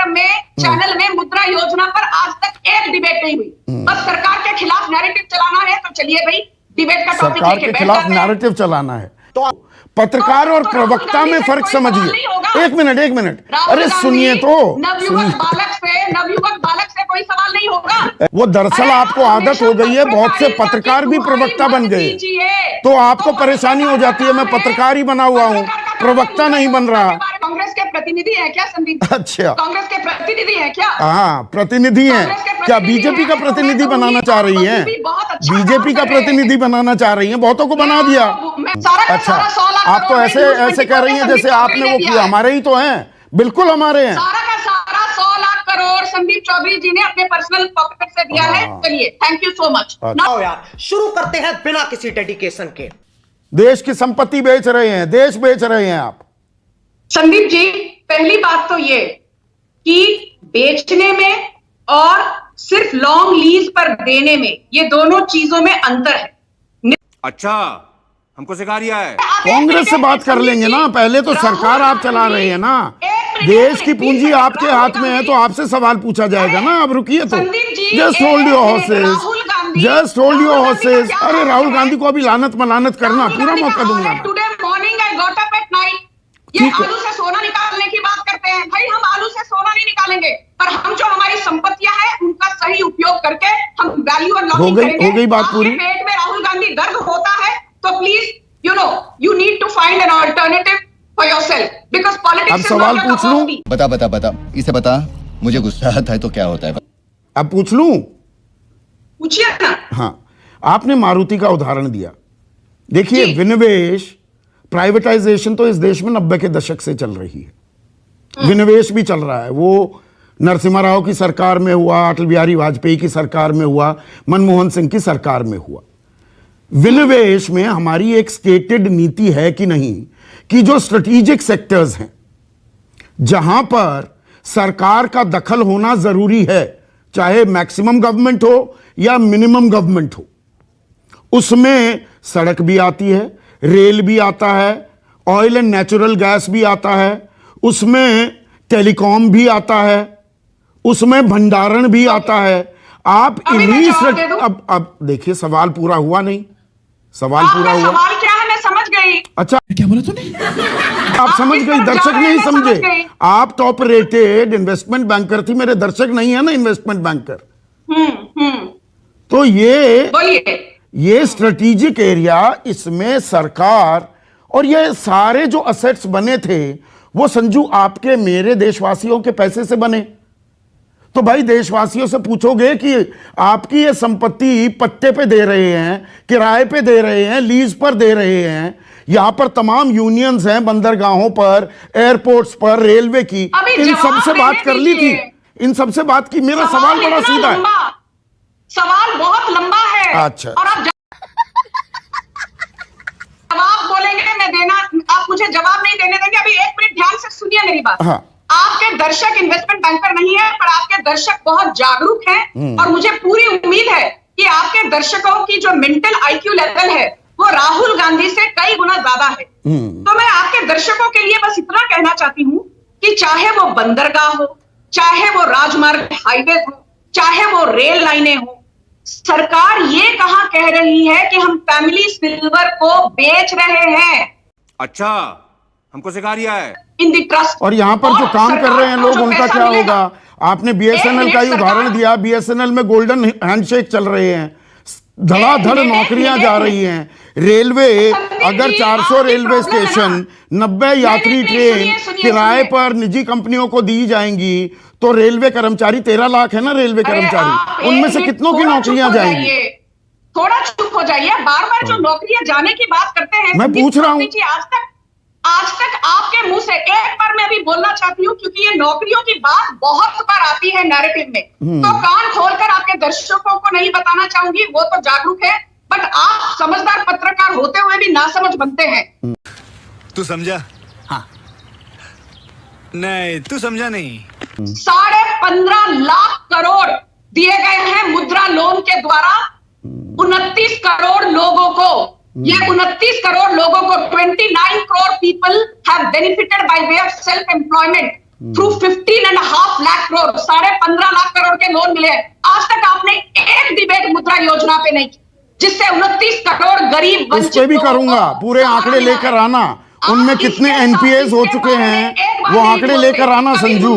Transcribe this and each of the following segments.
में चैनल में मुद्रा योजना पर आज तक एक डिबेट नहीं हुई। बस सरकार के खिलाफ नैरेटिव चलाना है तो चलिए भाई डिबेट का टॉपिक सरकार के खिलाफ नैरेटिव चलाना है तो पत्रकार और प्रवक्ता में फर्क समझिए। एक मिनट अरे सुनिए तो नवयुवक बालक से कोई सवाल नहीं होगा। वो दरअसल आपको आदत हो गई है, बहुत से पत्रकार भी प्रवक्ता बन गए तो आपको परेशानी हो जाती है। मैं पत्रकार ही बना हुआ हूँ, प्रवक्ता नहीं बन रहा। कांग्रेस के प्रतिनिधि है क्या संदीप? अच्छा, कांग्रेस के प्रतिनिधि है क्या? हाँ प्रतिनिधि हैं। क्या बीजेपी का प्रतिनिधि बनाना चाह रही हैं? बीजेपी का प्रतिनिधि बनाना चाह रही हैं, बहुतों को बना दिया। अच्छा, आप तो ऐसे कह रही हैं जैसे आपने वो किया। हमारे ही तो हैं, बिल्कुल हमारे हैं। सारा का सारा 100 लाख करोड़ संदीप चौधरी जी ने अपने पर्सनल पॉकेट से दिया है। चलिए, thank you so much. Now यार शुरू करते हैं बिना किसी डेडिकेशन के। देश की संपत्ति बेच रहे हैं, देश बेच रहे हैं आप। संदीप जी, पहली बात तो ये कि बेचने में और सिर्फ लॉन्ग लीज पर देने में, ये दोनों चीजों में अंतर है। अच्छा, हमको सिखा रिया है। कांग्रेस से बात कर लेंगे ना, पहले तो सरकार आप चला रहे हैं ना, देश की पूंजी आपके हाथ में है तो आपसे सवाल पूछा जाएगा ना। अब रुकिए तो, just hold your horses, just hold your horses. अरे राहुल गांधी को अभी लानत मलानत करना, पूरा मौका दूंगा। Today morning I got up at night. ये आलू से सोना निकालने की बात करते हैं। भाई हम आलू से सोना नहीं निकालेंगे, पर हम जो हमारी संपत्तियां हैं उनका सही उपयोग करके हम वैल्यू अनलॉकिंग करेंगे। हो गई बात पूरी। पेट में राहुल गांधी दर्द होता है तो please you need to find an alternative for yourself, because politics. अब सवाल पूछ लूं? बता इसे बता। मुझे गुस्सा आता है तो क्या होता है? अब पूछ लूं? पूछिए ना। हाँ, आपने मारुति का उदाहरण दिया। देखिए, विनिवेश प्राइवेटाइजेशन तो इस देश में 90 के दशक से चल रही है। विनिवेश भी चल रहा है, वो नरसिम्हा राव की सरकार में हुआ, अटल बिहारी वाजपेयी की सरकार में हुआ, मनमोहन सिंह की सरकार में हुआ। विनिवेश में हमारी एक स्टेटेड नीति है कि नहीं, कि जो स्ट्रेटेजिक सेक्टर्स हैं जहां पर सरकार का दखल होना जरूरी है, चाहे मैक्सिमम गवर्नमेंट हो या मिनिमम गवर्नमेंट हो, उसमें सड़क भी आती है, रेल भी आता है, ऑयल एंड नेचुरल गैस भी आता है, उसमें टेलीकॉम भी आता है, उसमें भंडारण भी आता है। आप इन्हीं अब देखिए, सवाल पूरा हुआ नहीं। सवाल पूरा हुआ। सवाल क्या है मैं समझ गई। अच्छा, क्या बोला तूने? आप समझ गई, दर्शक नहीं समझे। आप टॉप रेटेड इन्वेस्टमेंट बैंकर थी, मेरे दर्शक नहीं है ना इन्वेस्टमेंट बैंकर। तो ये स्ट्रेटेजिक एरिया, इसमें सरकार और ये सारे जो असेट्स बने थे वो संजू आपके मेरे देशवासियों के पैसे से बने। तो भाई देशवासियों से पूछोगे कि आपकी ये संपत्ति पट्टे पे दे रहे हैं, किराए पे दे रहे हैं, लीज पर दे रहे हैं, यहां पर तमाम यूनियंस हैं, बंदरगाहों पर, एयरपोर्ट्ट्स पर, रेलवे की, इन सब से बात कर ली थी, इन सब से बात की। मेरा सवाल बड़ा सीधा है। सवाल बहुत लंबा है। अच्छा, और आप जवाब बोलेंगे, मैं देना, आप मुझे जवाब नहीं देने देंगे। अभी एक मिनट ध्यान से सुनिए मेरी बात। हाँ। आपके दर्शक इन्वेस्टमेंट बैंकर नहीं है, पर आपके दर्शक बहुत जागरूक हैं और मुझे पूरी उम्मीद है कि आपके दर्शकों की जो मेंटल आईक्यू लेवल है वो राहुल गांधी से कई गुना ज्यादा है। तो मैं आपके दर्शकों के लिए बस इतना कहना चाहती हूं कि चाहे वो बंदरगाह हो, चाहे वो राजमार्ग हाईवे हो, चाहे वो रेल लाइनें हो, सरकार ये कहां कह रही है कि हम फैमिली सिल्वर को बेच रहे हैं। अच्छा, हमको सिखा रिया है। इन दी ट्रस्ट। और यहां पर जो काम कर रहे हैं लोग, उनका क्या होगा? आपने बीएसएनएल का ही उदाहरण दिया। बीएसएनएल में गोल्डन हैंडशेक चल रहे हैं, धड़ाधड़ नौकरियां जा रही हैं। रेलवे, अगर 400 रेलवे स्टेशन, 90 यात्री ट्रेन किराए पर निजी कंपनियों को दी जाएंगी तो रेलवे कर्मचारी 13 लाख है ना रेलवे कर्मचारी, उनमें से कितनों की नौकरियां जाएंगी? थोड़ा चुप हो जाइए। बार बार जो नौकरियां जाने की बात करते हैं, मैं पूछ रहा हूं। आज तक आपके मुंह से एक बार मैं भी बोलना चाहती हूँ, क्योंकि ये नौकरियों की बात बहुत बार आती है नैरेटिव में, तो कान खोलकर आपके दर्शकों को नहीं बताना चाहूंगी, वो तो जागरूक है, बट आप समझदार पत्रकार होते हुए भी नासमझ बनते हैं। तू समझा? हाँ। नहीं, तू समझा नहीं। 15.5 लाख करोड़ दिए गए हैं मुद्रा लोन के द्वारा 29 करोड़ लोगों को। ये 29 करोड़ लोगों को, 29 crore people have benefited by way of self employment through 15.5 lakh crore 15.5 lakh crore के लोन मिले हैं। आज तक आपने एक डिबेट मुद्रा योजना पे नहीं की, जिससे 29 करोड़ गरीब इस पे भी करूंगा, पूरे आंकड़े लेकर आना, उनमें कितने एनपीएस हो चुके हैं वो आंकड़े लेकर आना संजू।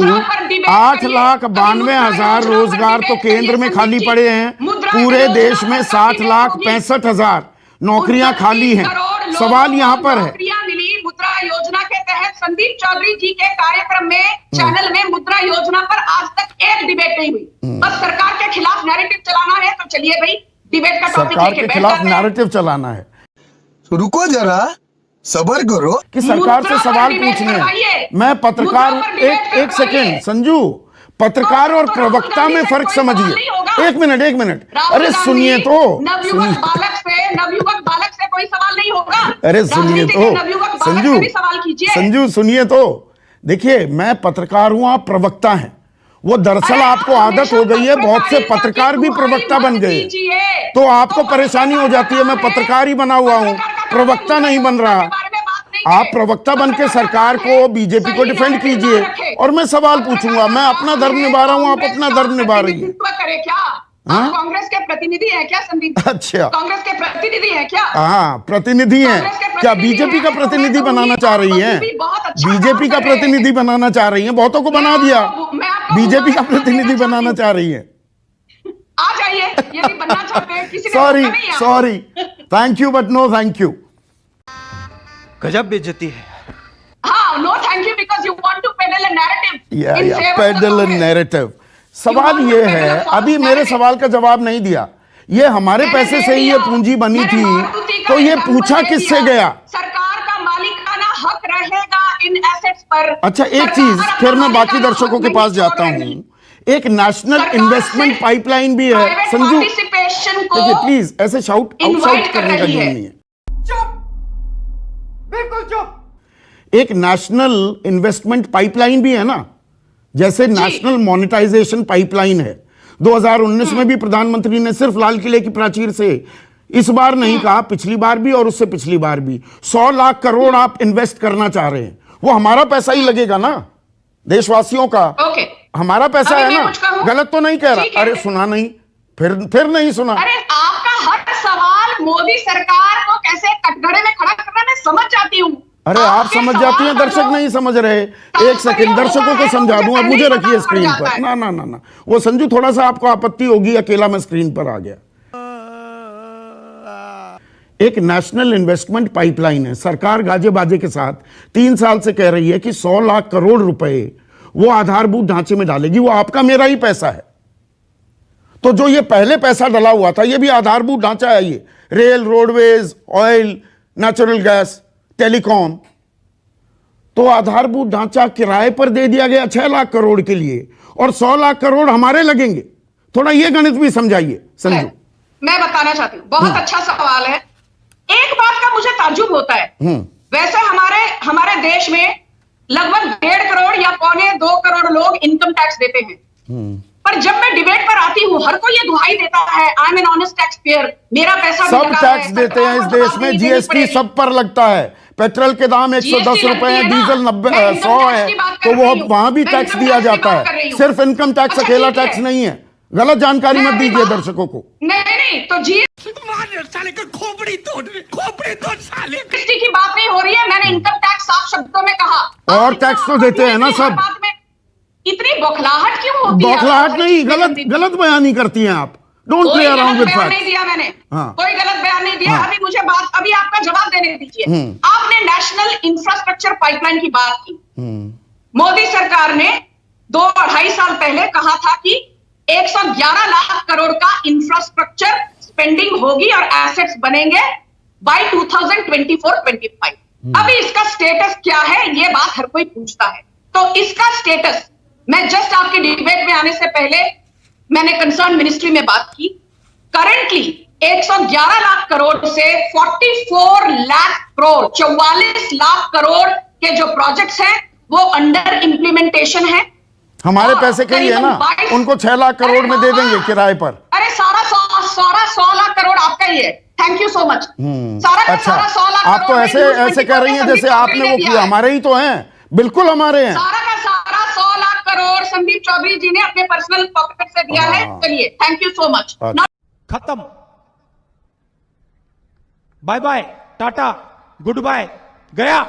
8,92,000 रोजगार तो केंद्र में खाली पड़े हैं, पूरे देश में 60,65,000 नौकरियां खाली हैं। सवाल यहाँ पर है, मिली मुद्रा योजना के तहत संदीप चौधरी जी के कार्यक्रम में चैनल में मुद्रा योजना पर आज तक एक डिबेट नहीं हुई। बस सरकार के खिलाफ नैरेटिव चलाना है, तो चलिए भाई डिबेट का टॉपिक सरकार के खिलाफ नैरेटिव चलाना है, रुको जरा, सबर करो कि सरकार से सवाल पूछने हैं। मैं पत्रकार हूं, एक सेकेंड संजू, पत्रकार और प्रवक्ता में फर्क समझिए। एक मिनट, अरे सुनिए तो, नवयुवक बालक से कोई सवाल नहीं होगा। अरे सुनिए तो संजू सुनिए तो, देखिए मैं पत्रकार हूं, आप प्रवक्ता हैं। वो दरअसल आपको आदत हो गई है, बहुत से पत्रकार भी प्रवक्ता बन गए, तो आपको परेशानी हो जाती है। मैं पत्रकार ही बना हुआ हूं, प्रवक्ता नहीं बन रहा। आप प्रवक्ता बन के सरकार को, बीजेपी को डिफेंड कीजिए और मैं सवाल पूछूंगा। मैं अपना धर्म निभा रहा हूं, आप अपना धर्म निभा रही है। आप कांग्रेस के प्रतिनिधि हैं क्या संदीप? अच्छा, कांग्रेस के प्रतिनिधि हैं क्या? हाँ प्रतिनिधि हैं। क्या बीजेपी का प्रतिनिधि बनाना चाह रही हैं? बीजेपी का प्रतिनिधि बनाना चाह रही हैं, बहुतों को बना दिया। बीजेपी का प्रतिनिधि बनाना चाह रही है। आ जाइए यदि बनना चाहते हैं। किसी sorry, thank you but no thank you. गजब बेइज्जती है। हाँ, no thank you because you want to peddle a narrative. Peddle a narrative. सवाल ये है, अभी मेरे सवाल का जवाब नहीं दिया। ये हमारे पैसे से ही ये पूंजी बनी थी, तो ये पूछा किससे गया? सरकार का मालिकाना हक रहेगा इन एसेट्स पर। अच्छा, एक चीज फिर मैं बाकी दर्शकों के पास जाता हूं। एक नेशनल इन्वेस्टमेंट पाइपलाइन भी है संजू। देखिए प्लीज ऐसे शाउट करने का जरूरत नहीं है। बिल्कुल चुप। एक नेशनल इन्वेस्टमेंट पाइपलाइन भी है ना, जैसे नेशनल मोनेटाइजेशन पाइपलाइन है। 2019 में भी प्रधानमंत्री ने सिर्फ लाल किले की प्राचीर से इस बार नहीं कहा, पिछली बार भी और उससे पिछली बार भी 100 लाख करोड़ आप इन्वेस्ट करना चाह रहे हैं। वो हमारा पैसा ही लगेगा ना, देशवासियों का। हमारा पैसा है ना, गलत तो नहीं कह रहा। अरे सुना नहीं, फिर नहीं सुना। अरे आपका हर सवाल मोदी सरकार को कैसे कटघरे में खड़ा करना मैं समझ जाती हूँ। अरे आप समझ जाती हैं, दर्शक नहीं समझ रहे। एक सेकंड, दर्शकों को समझा दूं। अब मुझे रखिए स्क्रीन पर। ना वो संजू थोड़ा सा आपको आपत्ति होगी, अकेला मैं स्क्रीन पर आ गया। एक नेशनल इन्वेस्टमेंट पाइपलाइन है, सरकार गाजे बाजे के साथ 3 साल से कह रही है कि 100 लाख करोड़ रुपए वो आधारभूत ढांचे में डालेगी। वो आपका मेरा ही पैसा है। तो जो ये पहले पैसा डला हुआ था, ये भी आधारभूत ढांचा है। ये rail, roadways, oil, natural gas, telecom, तो आधारभूत ढांचा किराए पर दे दिया गया 6 लाख करोड़ के लिए, और 100 लाख करोड़ हमारे लगेंगे। थोड़ा ये गणित भी समझाइए संजू। मैं बताना चाहती हूँ, बहुत अच्छा सवाल है। एक बात का मुझे ताज्जुब होता है, वैसे हमारे देश में लगभग 1.5 करोड़ या 1.25 करोड़ लोग इनकम टैक्स देते हैं, पर जब मैं डिबेट पर आती हूँ हर कोई ये दुहाई देता है, I am an honest tax payer, मेरा पैसा सब टैक्स देते हैं इस देश में। जीएसटी सब पर लगता है। पेट्रोल के दाम 110 रुपए हैं, डीजल 100 है, तो वो वहां भी टैक्स दिया जाता है। सिर्फ इनकम टैक्स अकेला टैक्स नहीं है। गलत जानकारी मत दीजिए दर्शकों को। नहीं तो जीएसटी की बात नहीं हो रही है, मैंने इनकम टैक्स साफ शब्दों में कहा। और टैक्स तो देते हैं ना सब। इतनी बौखलाहट क्यों होती है? बौखलाहट नहीं, गलत बयानी करती हैं आप। Don't play around with facts. नहीं दिया मैंने, हाँ। कोई गलत बयान नहीं दिया। अभी मुझे अभी आपका जवाब देने दीजिए। आपने नेशनल इंफ्रास्ट्रक्चर पाइपलाइन की बात की। मोदी सरकार ने 2-2.5 साल पहले कहा था कि 111 लाख करोड़ का इंफ्रास्ट्रक्चर स्पेंडिंग होगी और एसेट्स बनेंगे बाय 2024-25। अभी इसका स्टेटस क्या है, ये बात हर कोई पूछता है। तो इसका स्टेटस, मैं जस्ट आपके डिबेट में आने से पहले मैंने कंसर्न मिनिस्ट्री में बात की। करंटली 111 लाख करोड़ से 44 लाख करोड़, 44 लाख करोड़ के जो प्रोजेक्ट्स हैं वो अंडर इंप्लीमेंटेशन है। हमारे पैसे के ही है ना, उनको 6 लाख करोड़ में दे देंगे किराए पर। अरे सारा 100 लाख करोड़ आपका ही है। Thank you so much. अच्छा, आप तो ऐसे कह रही हैं जैसे आपने वो किया। हमारे ही तो हैं, बिल्कुल हमारे हैं। सारा का सारा 100 लाख करोड़ संदीप चौधरी जी ने अपने पर्सनल पॉकेट से दिया है। हाँ। चलिए, थैंक यू सो मच। अच्छा। खत्म, bye bye, tata, goodbye, गया।